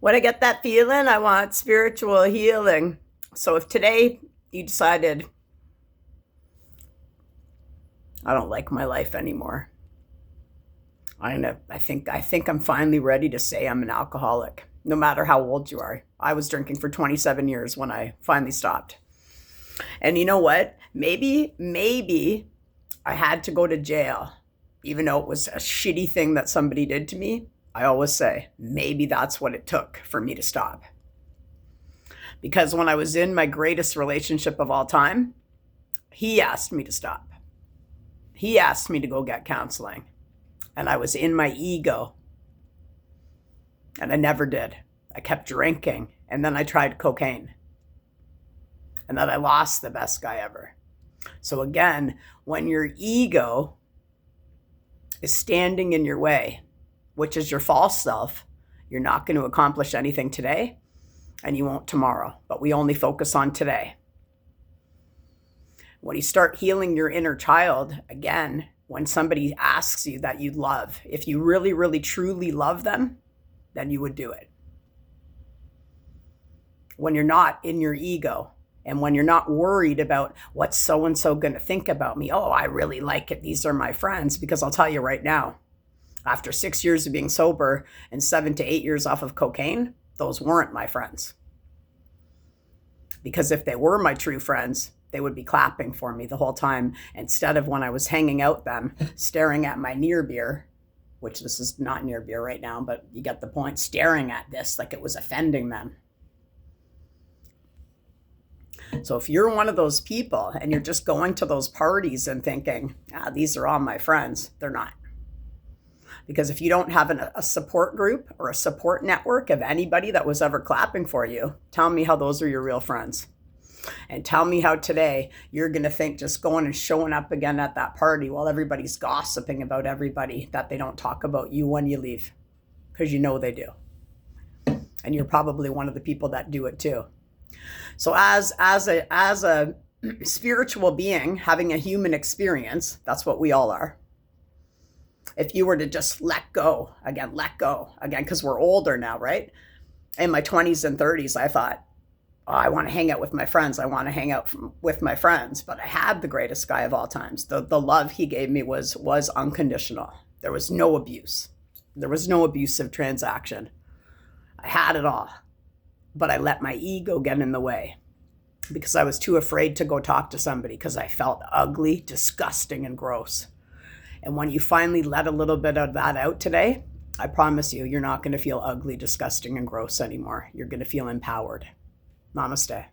When I get that feeling, I want spiritual healing. So if today you decided, I don't like my life anymore, I think I'm finally ready to say I'm an alcoholic, no matter how old you are. I was drinking for 27 years when I finally stopped. And you know what? Maybe I had to go to jail, even though it was a shitty thing that somebody did to me. I always say, maybe that's what it took for me to stop. Because when I was in my greatest relationship of all time, he asked me to stop. He asked me to go get counseling. And I was in my ego. And I never did. I kept drinking. And then I tried cocaine. And then I lost the best guy ever. So again, when your ego is standing in your way, which is your false self, you're not going to accomplish anything today, and you won't tomorrow. But we only focus on today. When you start healing your inner child, again, when somebody asks you that you love, if you really, really, truly love them, then you would do it. When you're not in your ego, and when you're not worried about what's so-and-so going to think about me, oh, I really like it, these are my friends, because I'll tell you right now, after 6 years of being sober and 7 to 8 years off of cocaine, those weren't my friends. Because if they were my true friends, they would be clapping for me the whole time, instead of when I was hanging out them, staring at my near beer, which this is not near beer right now, but you get the point, staring at this like it was offending them. So if you're one of those people and you're just going to those parties and thinking, these are all my friends, they're not. Because if you don't have a support group or a support network of anybody that was ever clapping for you, tell me how those are your real friends. And tell me how today you're going to think just going and showing up again at that party while everybody's gossiping about everybody that they don't talk about you when you leave. Because you know they do. And you're probably one of the people that do it too. So as a spiritual being having a human experience, that's what we all are. If you were to just let go again, because we're older now, right? In my 20s and 30s, I thought, I want to hang out with my friends. I want to hang out with my friends. But I had the greatest guy of all times. The love he gave me was unconditional. There was no abuse. There was no abusive transaction. I had it all. But I let my ego get in the way because I was too afraid to go talk to somebody because I felt ugly, disgusting, and gross. And when you finally let a little bit of that out today, I promise you, you're not going to feel ugly, disgusting, and gross anymore. You're going to feel empowered. Namaste.